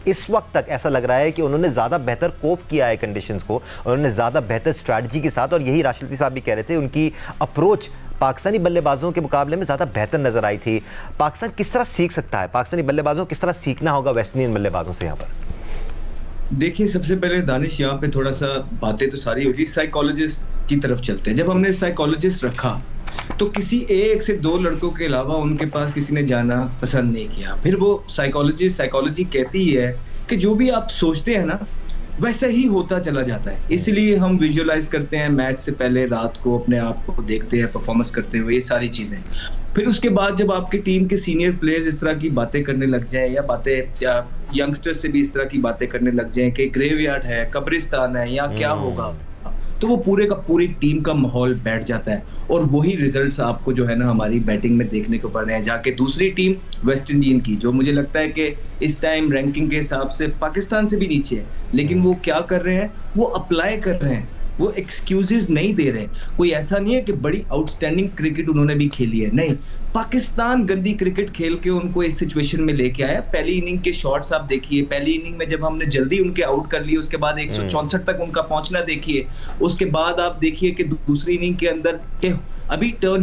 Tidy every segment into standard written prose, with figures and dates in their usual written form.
इस वक्त तक ऐसा लग रहा है कि उन्होंने ज़्यादा बेहतर कोप किया है कंडीशंस को, उन्होंने ज़्यादा बेहतर स्ट्रैटेजी के साथ, और यही राशिद लतीफ़ साहब भी कह रहे थे, उनकी अप्रोच पाकिस्तानी बल्लेबाजों के मुकाबले में ज़्यादा बेहतर नजर आई थी। पाकिस्तान किस तरह सीख सकता है, पाकिस्तानी बल्लेबाजों को किस तरह सीखना होगा वेस्ट इंडियन बल्लेबाजों से यहाँ पर? देखिए, सबसे पहले दानिश यहाँ पे थोड़ा सा बातें तो सारी होगी, साइकोलॉजिस्ट की तरफ चलते हैं। जब हमने साइकोलॉजिस्ट रखा तो किसी एक से दो लड़कों के अलावा उनके पास किसी ने जाना पसंद नहीं किया। फिर वो साइकोलॉजी कहती है कि जो भी आप सोचते हैं ना वैसा ही होता चला जाता है। इसलिए हम विजुअलाइज करते हैं मैच से पहले रात को, अपने आप को देखते हैं परफॉर्मेंस करते हुए, ये सारी चीजें। फिर उसके बाद जब आपकी टीम के सीनियर प्लेयर्स इस तरह की बातें करने लग जाएं, या यंगस्टर्स से भी इस तरह की बातें करने लग जाएं कि ग्रेवयार्ड है, कब्रिस्तान है, या क्या होगा, तो वो पूरे का पूरी टीम का माहौल बैठ जाता है। और वही रिजल्ट्स आपको जो है ना हमारी बैटिंग में देखने को पड़ रहे हैं। जाके दूसरी टीम वेस्ट इंडीज की, जो मुझे लगता है कि इस टाइम रैंकिंग के हिसाब से पाकिस्तान से भी नीचे है, लेकिन वो क्या कर रहे हैं, वो अप्लाई कर रहे हैं, वो एक्सक्यूजेस नहीं दे रहे। कोई ऐसा नहीं है कि बड़ी आउटस्टैंडिंग क्रिकेट उन्होंने भी खेली है, नहीं, पाकिस्तान गंदी क्रिकेट खेल के उनको इस सिचुएशन में लेके आया। पहली इनिंग के शॉट्स आप देखिए, पहली इनिंग में जब हमने जल्दी उनके आउट कर लिए, उसके बाद 164 तक उनका पहुंचना देखिए। उसके बाद आप देखिए कि दूसरी इनिंग के अंदर अभी टर्न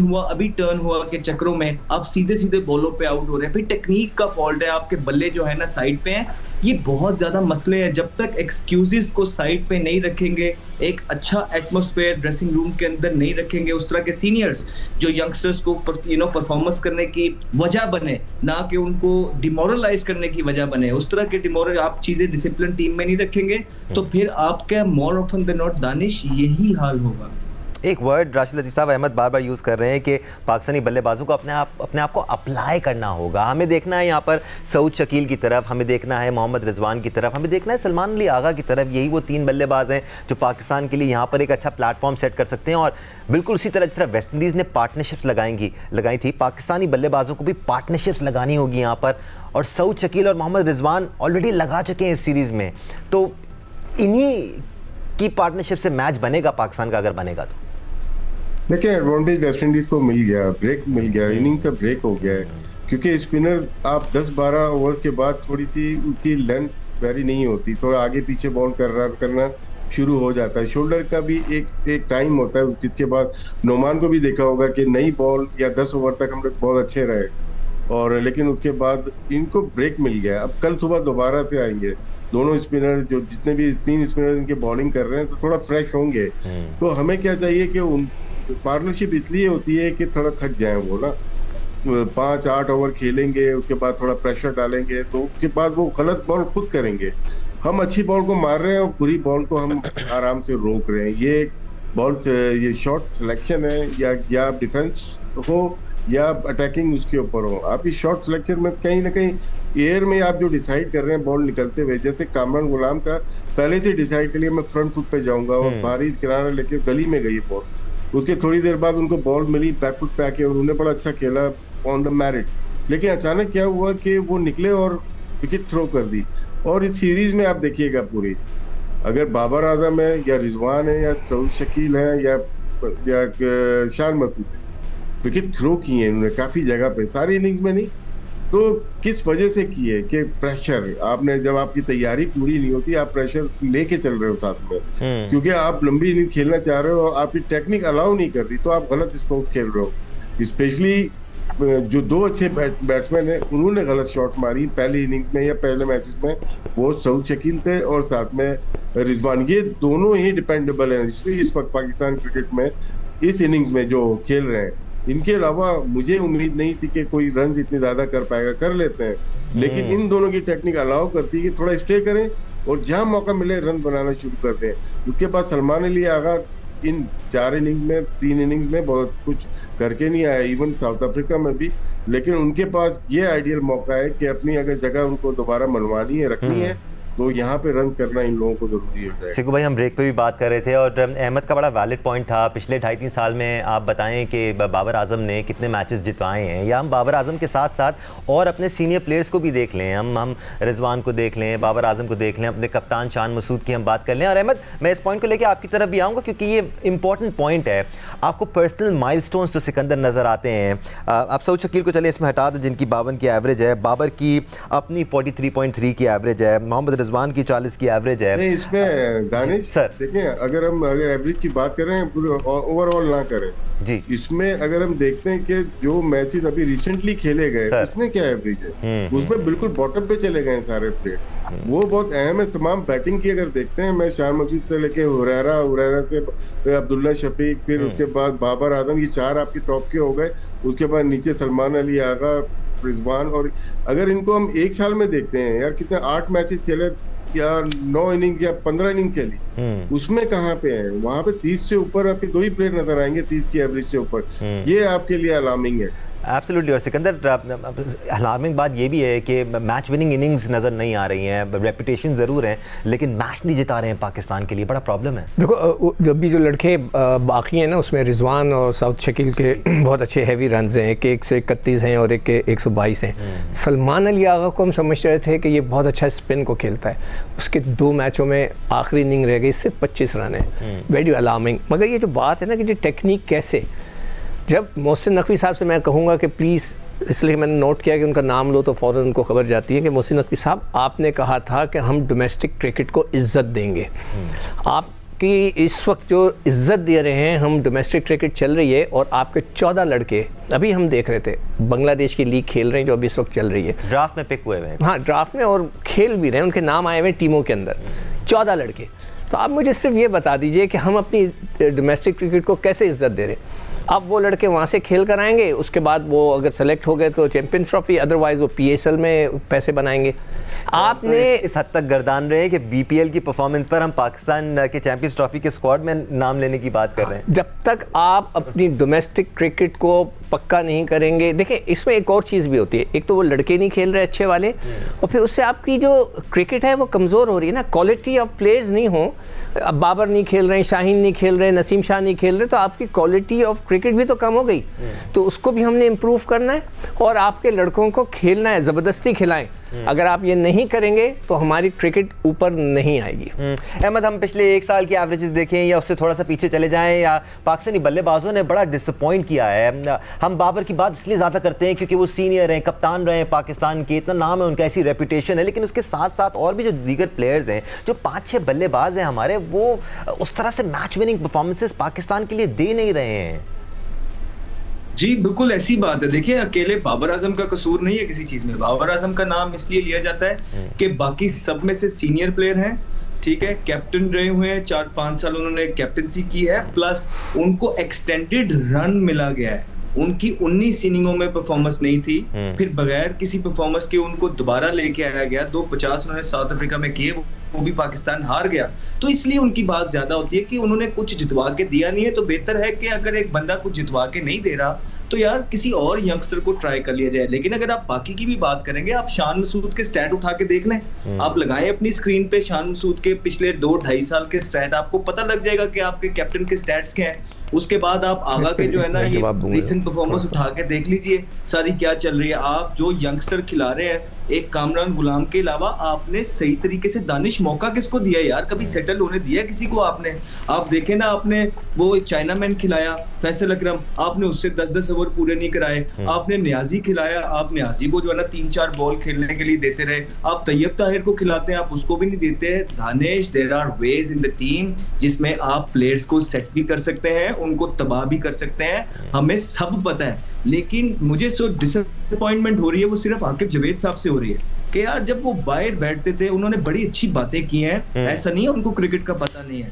हुआ के चक्रों में आप सीधे सीधे बॉलों पे आउट हो रहे हैं। फिर टेक्निक का फॉल्ट है, आपके बल्ले जो है ना साइड पे हैं। ये बहुत ज्यादा मसले हैं। जब तक एक्सक्यूजेस को साइड पे नहीं रखेंगे, एक अच्छा एटमॉस्फेयर ड्रेसिंग रूम के अंदर नहीं रखेंगे, उस तरह के सीनियर्स जो यंगस्टर्स को परफॉर्मेंस करने की वजह बने, ना कि उनको डिमोरलाइज करने की वजह बने, उस तरह के आप चीजें डिसिप्लिन टीम में नहीं रखेंगे, तो फिर आपका more often than not Danish यही हाल होगा। एक वर्ड राशिद लतीफ़ साहब अहमद बार बार यूज़ कर रहे हैं कि पाकिस्तानी बल्लेबाजों को अपने आप को अप्लाई करना होगा। हमें देखना है यहाँ पर सऊद शकील की तरफ, हमें देखना है मोहम्मद रिजवान की तरफ, हमें देखना है सलमान अली आगा की तरफ। यही वो तीन बल्लेबाज हैं जो पाकिस्तान के लिए यहाँ पर एक अच्छा प्लेटफॉर्म सेट कर सकते हैं। और बिल्कुल उसी तरह जिस तरह वेस्ट इंडीज़ ने पार्टनरशिप्स लगाई थी, पाकिस्तानी बल्लेबाजों को भी पार्टनरशिप्स लगानी होगी यहाँ पर। और सऊद शकील और मोहम्मद रिजवान ऑलरेडी लगा चुके हैं इस सीरीज़ में, तो इन्हीं की पार्टनरशिप से मैच बनेगा पाकिस्तान का, अगर बनेगा तो। देखिए, एडवांटेज वेस्ट इंडीज को मिल गया, ब्रेक मिल गया, इनिंग का ब्रेक हो गया है, क्योंकि स्पिनर आप 10-12 ओवर्स के बाद थोड़ी सी उनकी लेंथ वेरी नहीं होती, थोड़ा आगे पीछे बॉल करना शुरू हो जाता है। शोल्डर का भी एक टाइम होता है, जिसके बाद नोमान को भी देखा होगा कि नई बॉल या 10 ओवर तक हम लोग बहुत अच्छे रहे, और लेकिन उसके बाद इनको ब्रेक मिल गया। अब कल सुबह दोबारा से आएंगे दोनों स्पिनर, जो जितने भी तीन स्पिनर इनके बॉलिंग कर रहे हैं, तो थोड़ा फ्रेश होंगे। तो हमें क्या चाहिए कि उन पार्टनरशिप इसलिए होती है कि थोड़ा थक जाए वो ना, 5-8 ओवर खेलेंगे, उसके बाद थोड़ा प्रेशर डालेंगे, तो उसके बाद वो गलत बॉल खुद करेंगे। हम अच्छी बॉल को मार रहे हैं और बुरी बॉल को हम आराम से रोक रहे हैं। ये शॉट सिलेक्शन है, या डिफेंस हो या अटैकिंग उसके ऊपर हो। आपकी शॉट सिलेक्शन में कहीं ना कहीं एयर में आप जो डिसाइड कर रहे हैं बॉल निकलते हुए, जैसे कामरान गुलाम का पहले से डिसाइड के लिए मैं फ्रंट फुट पे जाऊंगा और बाहरी किनारा लेके गली में गई बॉल, उसके थोड़ी देर बाद उनको बॉल मिली बैक फुट पे आके, और उन्होंने बड़ा अच्छा खेला ऑन द मैरिट। लेकिन अचानक क्या हुआ कि वो निकले और विकेट थ्रो कर दी। और इस सीरीज में आप देखिएगा पूरी, अगर बाबर आजम है या रिजवान है या सऊद शकील है या शान मसूद है, विकेट थ्रो किए उन्होंने काफी जगह पे, सारी इनिंग्स में नहीं। तो किस वजह से किए कि प्रेशर, आपने जब आपकी तैयारी पूरी नहीं होती, आप प्रेशर लेके चल रहे हो साथ में, क्योंकि आप लंबी इनिंग खेलना चाह रहे हो और आपकी टेक्निक अलाउ नहीं कर रही, तो आप गलत स्ट्रोक खेल रहे हो। स्पेशली जो दो अच्छे बैट्समैन हैं, उन्होंने गलत शॉट मारी पहली इनिंग्स में या पहले मैचेस में, वो सऊद शकील थे और साथ में रिजवान। ये दोनों ही डिपेंडेबल हैं, इसलिए इस वक्त पाकिस्तान क्रिकेट में इस इनिंग्स में जो खेल रहे हैं। इनके अलावा मुझे उम्मीद नहीं थी कि कोई रन इतने ज्यादा कर पाएगा, कर लेते हैं, लेकिन इन दोनों की टेक्निक अलाउ करती है कि थोड़ा स्टे करें और जहां मौका मिले रन बनाना शुरू कर दें। उसके बाद सलमान अली आगा इन 4 इनिंग्स में 3 इनिंग्स में बहुत कुछ करके नहीं आया, इवन साउथ अफ्रीका में भी, लेकिन उनके पास ये आइडियल मौका है कि अपनी अगर जगह उनको दोबारा मनवानी है, रखनी है, तो यहाँ पे रन करना इन लोगों को जरूरी है। सिकू भाई, हम ब्रेक पे भी बात कर रहे थे और अहमद का बड़ा वैलिड पॉइंट था, पिछले 2.5-3 साल में आप बताएं कि बाबर आजम ने कितने मैचेस जितवाए हैं, या हम बाबर आजम के साथ साथ और अपने सीनियर प्लेयर्स को भी देख लें, हम रिजवान को देख लें, बाबर आजम को देख लें, अपने कप्तान शान मसूद की हम बात कर लें। और अहमद, मैं इस पॉइंट को लेकर आपकी तरफ भी आऊँगा क्योंकि ये इंपॉर्टेंट पॉइंट है। आपको पर्सनल माइलस्टोन्स तो सिकंदर नज़र आते हैं, आप सऊद शकील को चले इसमें हटा दें जिनकी 52 की एवरेज है, बाबर की अपनी 43.3 की एवरेज है, मोहम्मद रिजवान की 40 की एवरेज है। नहीं, इसमें दानिश सर देखें, अगर एवरेज की बात करें, ओवरऑल ना करें जी, इसमें अगर हम देखते हैं कि जो मैचेस अभी रिसेंटली खेले गए उसमें क्या एवरेज है, उसमें बिल्कुल बॉटम पे चले गए सारे प्लेयर। वो बहुत अहम है। तमाम बैटिंग की अगर देखते हैं, मैं शान मसूद से लेके हुरैरा से अब्दुल्ला शफीक, फिर उसके बाद बाबर आजम, ये 4 आपके टॉप के हो गए। उसके बाद नीचे सलमान अली आगा, रिजवान। और अगर इनको हम एक साल में देखते हैं यार, कितने 8 मैचेस खेले या 9 इनिंग या 15 इनिंग चली, उसमें कहाँ पे है? वहां पे 30 से ऊपर आपके 2 ही प्लेयर नजर आएंगे 30 की एवरेज से ऊपर। ये आपके लिए अलार्मिंग है। एब्सोल्युटली। और सिकंदर, अलार्मिंग बात ये भी है कि मैच विनिंग इनिंग्स नज़र नहीं आ रही हैं, रेपुटेशन ज़रूर है लेकिन मैच नहीं जिता रहे हैं पाकिस्तान के लिए, बड़ा प्रॉब्लम है। देखो, जब भी जो लड़के बाकी हैं ना, उसमें रिजवान और साउथ शकील के बहुत अच्छे हैवी रन्स हैं, एक 131 हैं और एक 122 हैं। सलमान अली आगा को हम समझ रहे थे कि ये बहुत अच्छा स्पिन को खेलता है, उसके 2 मैचों में आखिरी इनिंग रह गई, सिर्फ 25 रन है, वेरी अलार्मिंग। मगर ये जो बात है ना कि जो टेक्निक कैसे, जब मोहसिन नकवी साहब से मैं कहूँगा कि प्लीज़, इसलिए मैंने नोट किया कि उनका नाम लो तो फ़ौरन उनको खबर जाती है कि मोहसिन नकवी साहब, आपने कहा था कि हम डोमेस्टिक क्रिकेट को इज़्ज़त देंगे। आपकी इस वक्त जो इज़्ज़त दे रहे हैं, हम डोमेस्टिक क्रिकेट चल रही है और आपके 14 लड़के, अभी हम देख रहे थे बांग्लादेश की लीग खेल रहे हैं जो अभी इस वक्त चल रही है, ड्राफ्ट में पिक हुए हैं। हाँ, ड्राफ्ट में, और खेल भी रहे हैं, उनके नाम आए हुए टीमों के अंदर, 14 लड़के। तो आप मुझे सिर्फ ये बता दीजिए कि हम अपनी डोमेस्टिक क्रिकेट को कैसे इज़्ज़त दे रहे हैं। अब वो लड़के वहाँ से खेल कर आएंगे, उसके बाद वो अगर सेलेक्ट हो गए तो चैंपियंस ट्रॉफी, अदरवाइज वो PSL में पैसे बनाएंगे। आपने तो इस हद तक गर्दान रहे हैं कि BPL की परफॉर्मेंस पर हम पाकिस्तान के चैंपियंस ट्रॉफी के स्क्वाड में नाम लेने की बात कर रहे हैं। जब तक आप अपनी डोमेस्टिक क्रिकेट को पक्का नहीं करेंगे, देखें इसमें एक और चीज़ भी होती है, एक तो वो लड़के नहीं खेल रहे अच्छे वाले, और फिर उससे आपकी जो क्रिकेट है वो कमज़ोर हो रही है ना, क्वालिटी ऑफ प्लेयर्स नहीं हो। अब बाबर नहीं खेल रहे हैं, शाहीन नहीं खेल रहे, नसीम शाह नहीं खेल रहे, तो आपकी क्वालिटी ऑफ क्रिकेट भी तो कम हो गई। तो उसको भी हमने इम्प्रूव करना है और आपके लड़कों को खेलना है, ज़बरदस्ती खिलाएं। अगर आप ये नहीं करेंगे तो हमारी क्रिकेट ऊपर नहीं आएगी। अहमद, हम पिछले 1 साल की एवरेजेस देखें या उससे थोड़ा सा पीछे चले जाएं, या पाकिस्तानी बल्लेबाजों ने बड़ा डिसअपॉइंट किया है। हम बाबर की बात इसलिए ज़्यादा करते हैं क्योंकि वो सीनियर हैं, कप्तान रहे हैं पाकिस्तान के, इतना नाम है उनका, ऐसी रेपुटेशन है, लेकिन उसके साथ साथ और भी जो दीगर प्लेयर्स हैं, जो 5-6 बल्लेबाज हैं हमारे, वो उस तरह से मैच विनिंग परफॉर्मेंसेस पाकिस्तान के लिए दे नहीं रहे हैं। जी बिल्कुल ऐसी बात है। देखिए, अकेले बाबर आजम का कसूर नहीं है किसी चीज में। बाबर आजम का नाम इसलिए लिया जाता है कि बाकी सब में से सीनियर प्लेयर हैं, ठीक है, कैप्टन रहे हुए हैं, 4-5 साल उन्होंने कैप्टनसी की है, प्लस उनको एक्सटेंडेड रन मिला गया है। उनकी 19 इनिंगों में परफॉर्मेंस नहीं थी, फिर बगैर किसी परफॉर्मेंस के उनको दोबारा लेके आया गया। 250 उन्होंने साउथ अफ्रीका में किए, वो भी पाकिस्तान हार गया। तो इसलिए उनकी बात ज्यादा होती है कि उन्होंने कुछ जितवा के दिया नहीं है। तो बेहतर है कि अगर एक बंदा कुछ जितवा के नहीं दे रहा तो यार किसी और यंगस्टर को ट्राई कर लिया जाए। लेकिन अगर आप बाकी की भी बात करेंगे, आप शान मसूद के स्टैट उठा के देख लें, आप लगाएं अपनी स्क्रीन पे शान मसूद के पिछले 2-2.5 साल के स्टैट, आपको पता लग जाएगा कि आपके कैप्टन के स्टैट्स क्या हैं। उसके बाद आप आगा के जो है ना ये रिसेंट परफॉर्मेंस उठा के देख लीजिए सारी क्या चल रही है। आप जो यंगस्टर खिला रहे हैं, एक कामरान गुलाम के अलावा आपने सही तरीके से दानिश मौका किसको दिया यार? कभी सेटल होने दिया किसी को आपने? आप देखें ना, आपने वो चाइना मैन खिलाया फैसल अकरम, आपने उससे 10-10 ओवर पूरे नहीं कराए। आपने न्याजी खिलाया, आप न्याजी को जो है ना 3-4 बॉल खेलने के लिए देते रहे। आप तैयब ताहिर को खिलाते हैं, आप उसको भी नहीं देते। Danish, there are ways in the team जिसमें आप प्लेयर्स को सेट भी कर सकते हैं, उनको तबाह भी कर सकते हैं, हमें सब पता है। लेकिन मुझे जो डिसअपॉइंटमेंट हो रही है वो सिर्फ आकिब जावेद साहब से हो रही है कि यार जब वो बाहर बैठते थे उन्होंने बड़ी अच्छी बातें की हैं, ऐसा नहीं है उनको क्रिकेट का पता नहीं है।